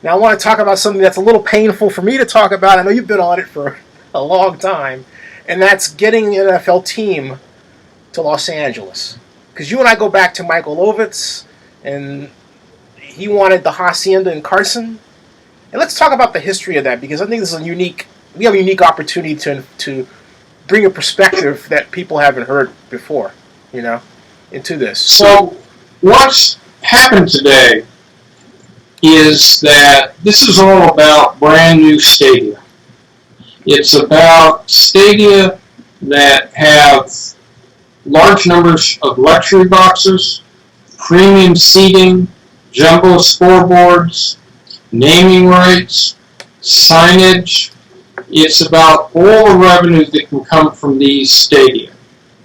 Now I want to talk about something that's a little painful for me to talk about. I know you've been on it for a long time, and that's getting an NFL team to Los Angeles. Because you and I go back to Michael Ovitz, and he wanted the Hacienda in Carson. And let's talk about the history of that, because I think this is we have a unique opportunity to bring a perspective that people haven't heard before, into this. So what's happened today is that this is all about brand new stadia. It's about stadia that have large numbers of luxury boxes, premium seating, jumbo scoreboards, naming rights, signage. It's about all the revenue that can come from these stadia.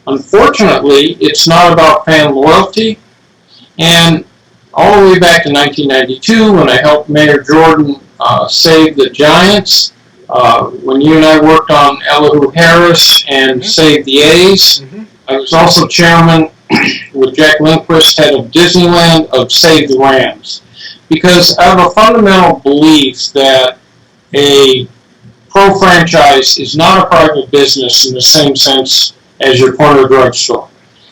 Unfortunately, it's not about fan loyalty, and all the way back to 1992 when I helped Mayor Jordan save the Giants, when you and I worked on Elihu Harris and Save the A's. I was also chairman with Jack Lindquist, head of Disneyland, of Save the Rams. Because I have a fundamental belief that a pro franchise is not a private business in the same sense as your corner drugstore.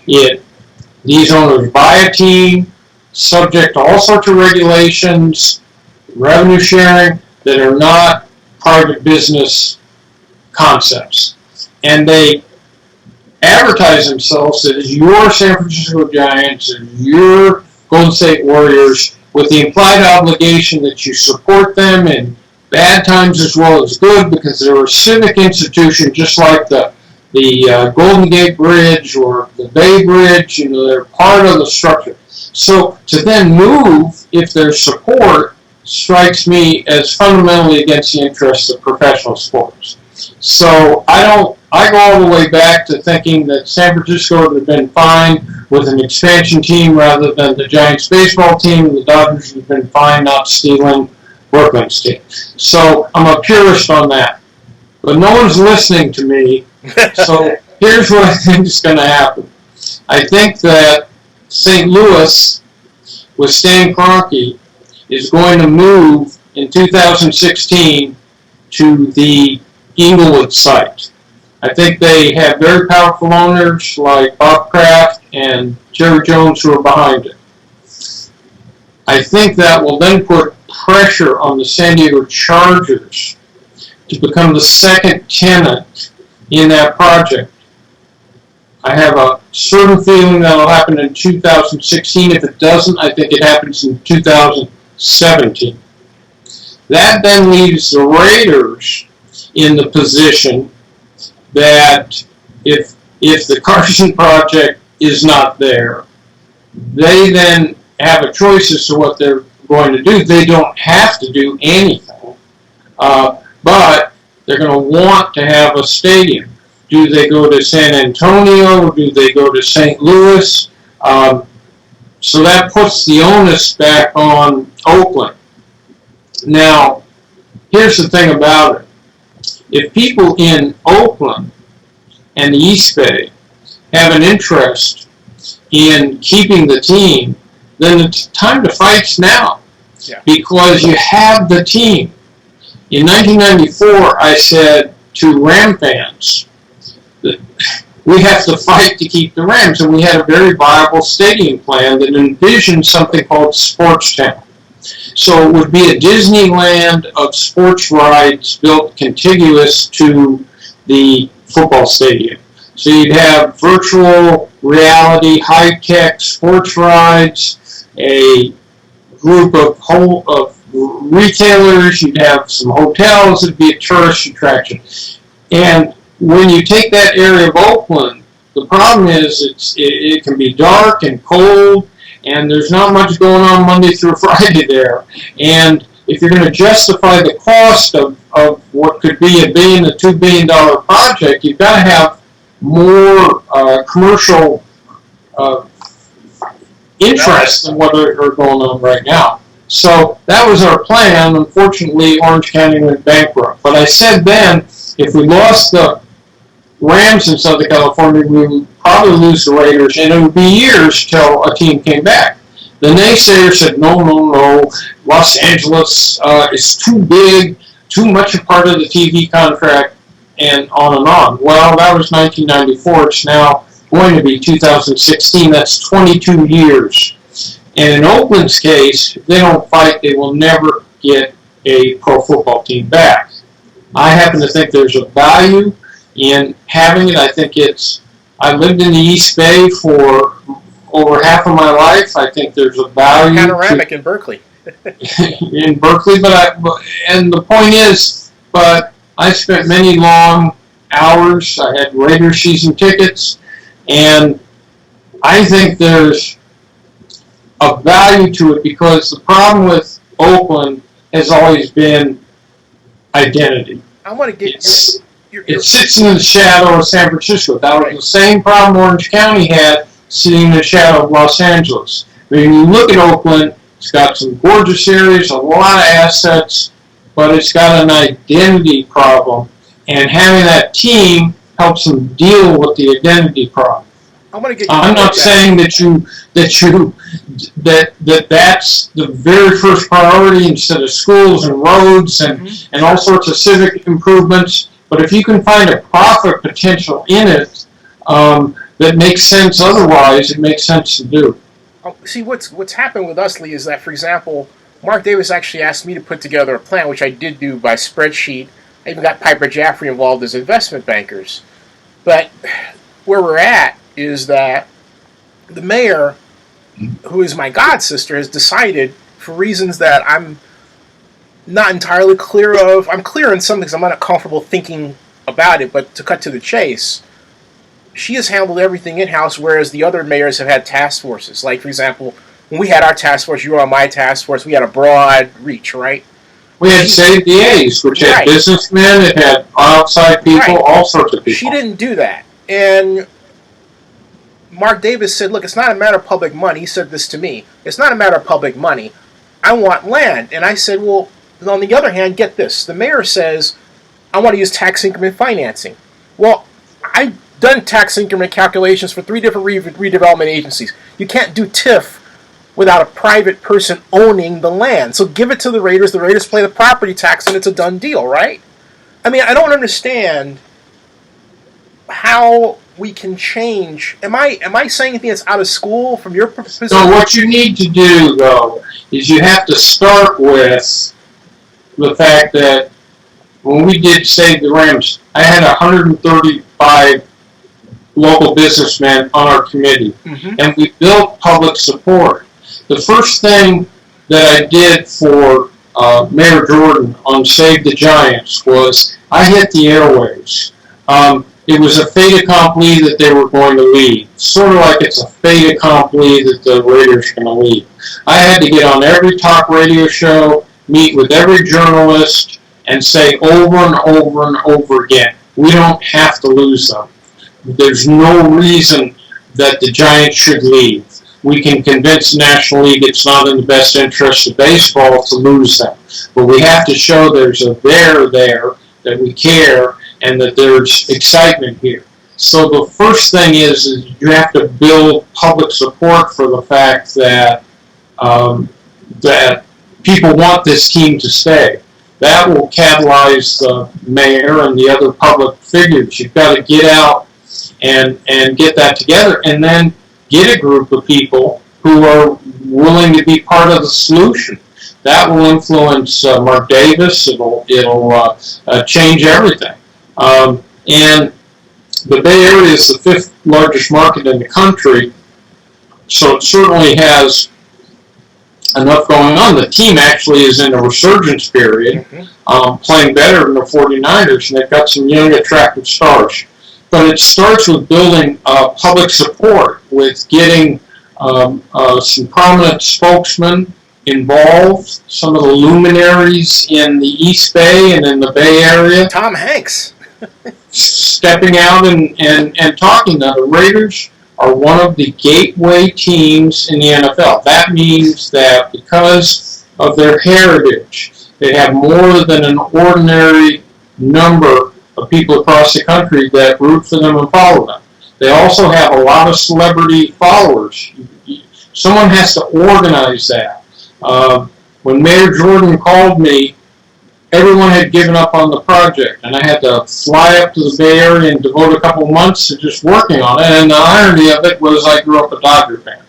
These owners buy a team, subject to all sorts of regulations, revenue sharing, that are not private business concepts. And they advertise themselves as your San Francisco Giants and your Golden State Warriors, with the implied obligation that you support them in bad times as well as good, because they're a civic institution just like the Golden Gate Bridge or the Bay Bridge. They're part of the structure. So to then move, if there's support, strikes me as fundamentally against the interests of professional sports. So I go all the way back to thinking that San Francisco would have been fine with an expansion team rather than the Giants baseball team, and the Dodgers would have been fine not stealing Brooklyn's team. So I'm a purist on that. But no one's listening to me, so here's what I think is going to happen. I think that St. Louis, with Stan Kroenke, is going to move in 2016 to the Inglewood site. I think they have very powerful owners like Bob Kraft and Jerry Jones who are behind it. I think that will then put pressure on the San Diego Chargers to become the second tenant in that project. I have a certain feeling that will happen in 2016. If it doesn't, I think it happens in 2017. That then leaves the Raiders in the position that if the Carson project is not there, they then have a choice as to what they're going to do. They don't have to do anything, but they're going to want to have a stadium. Do they go to San Antonio? Do they go to St. Louis? So that puts the onus back on Oakland. Now, here's the thing about it. If people in Oakland and the East Bay have an interest in keeping the team, then the time to fight's now. Yeah. Because you have the team. In 1994, I said to Ram fans that we have to fight to keep the Rams, and we had a very viable stadium plan that envisioned something called Sports Town. So it would be a Disneyland of sports rides built contiguous to the football stadium. So you'd have virtual reality, high-tech sports rides, a group of retailers, you'd have some hotels, it'd be a tourist attraction. And when you take that area of Oakland, the problem is it can be dark and cold, and there's not much going on Monday through Friday there. And if you're going to justify the cost of what could be $1 billion to $2 billion project, you've got to have more commercial interest than what are going on right now. So that was our plan. Unfortunately, Orange County went bankrupt. But I said then, if we lost the Rams in Southern California, we would probably lose the Raiders, and it would be years till a team came back. The naysayers said, no, no, no, Los Angeles is too big, too much a part of the TV contract, and on and on. Well, that was 1994. It's now going to be 2016. That's 22 years. And in Oakland's case, if they don't fight, they will never get a pro football team back. I happen to think there's a value in having it. I lived in the East Bay for over half of my life. I think there's a value. Panoramic in Berkeley. in Berkeley, and the point is, but I spent many long hours. I had Raiders season tickets, and I think there's a value to it because the problem with Oakland has always been identity. I want to get it sits in the shadow of San Francisco. That was the same problem Orange County had, sitting in the shadow of Los Angeles. When you look at Oakland, it's got some gorgeous areas, a lot of assets, but it's got an identity problem. And having that team helps them deal with the identity problem. I'm not saying that's the very first priority instead of schools and roads and all sorts of civic improvements. But if you can find a profit potential in it that makes sense otherwise, it makes sense to do. See, what's happened with us, Lee, is that, for example, Mark Davis actually asked me to put together a plan, which I did do by spreadsheet. I even got Piper Jaffray involved as investment bankers. But where we're at is that the mayor, who is my god sister, has decided, for reasons that I'm not entirely clear of. I'm clear on some things. I'm not comfortable thinking about it, but to cut to the chase, she has handled everything in-house, whereas the other mayors have had task forces. Like, for example, when we had our task force, you were on my task force, we had a broad reach, right? We had Save the As, which had businessmen, it had outside people, all sorts of people. She didn't do that. And Mark Davis said, look, it's not a matter of public money. He said this to me. It's not a matter of public money. I want land. And I said, well, on the other hand, get this. The mayor says, I want to use tax increment financing. Well, I've done tax increment calculations for 3 different redevelopment agencies. You can't do TIF without a private person owning the land. So give it to the Raiders pay the property tax, and it's a done deal, right? I mean, I don't understand how we can change. Am I saying anything that's out of school from your perspective? So what you need to do, though, is you have to start with the fact that when we did Save the Rams, I had 135 local businessmen on our committee, and we built public support. The first thing that I did for Mayor Jordan on Save the Giants was I hit the airwaves. It was a fait accompli that they were going to leave. Sort of like it's a fait accompli that the Raiders are going to leave. I had to get on every talk radio show, meet with every journalist, and say over and over and over again, we don't have to lose them. There's no reason that the Giants should leave. We can convince the National League it's not in the best interest of baseball to lose them. But we have to show there's a there, that we care, and that there's excitement here. So the first thing is you have to build public support for the fact that that people want this team to stay. That will catalyze the mayor and the other public figures. You've got to get out and get that together, and then get a group of people who are willing to be part of the solution. That will influence Mark Davis. It'll change everything. And the Bay Area is the 5th largest market in the country, so it certainly has enough going on. The team actually is in a resurgence period, playing better than the 49ers, and they've got some young, attractive stars. But it starts with building public support, with getting some prominent spokesmen involved, some of the luminaries in the East Bay and in the Bay Area. Tom Hanks. Stepping out and talking. Now, the Raiders are one of the gateway teams in the NFL. That means that because of their heritage, they have more than an ordinary number of people across the country that root for them and follow them. They also have a lot of celebrity followers. Someone has to organize that. When Mayor Jordan called me, everyone had given up on the project, and I had to fly up to the Bay Area and devote a couple months to just working on it. And the irony of it was I grew up a Dodger fan.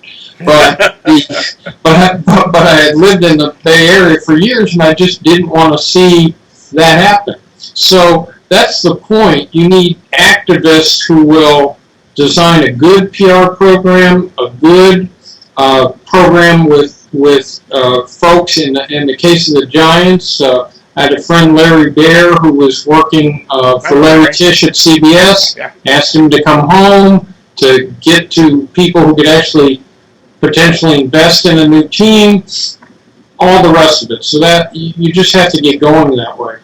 But I had lived in the Bay Area for years, and I just didn't want to see that happen. So that's the point. You need activists who will design a good PR program, a good program with folks. In the case of the Giants, I had a friend, Larry Baer, who was working for Larry Tisch at CBS. Yeah. Asked him to come home to get to people who could actually potentially invest in a new team, all the rest of it. So that you just have to get going that way.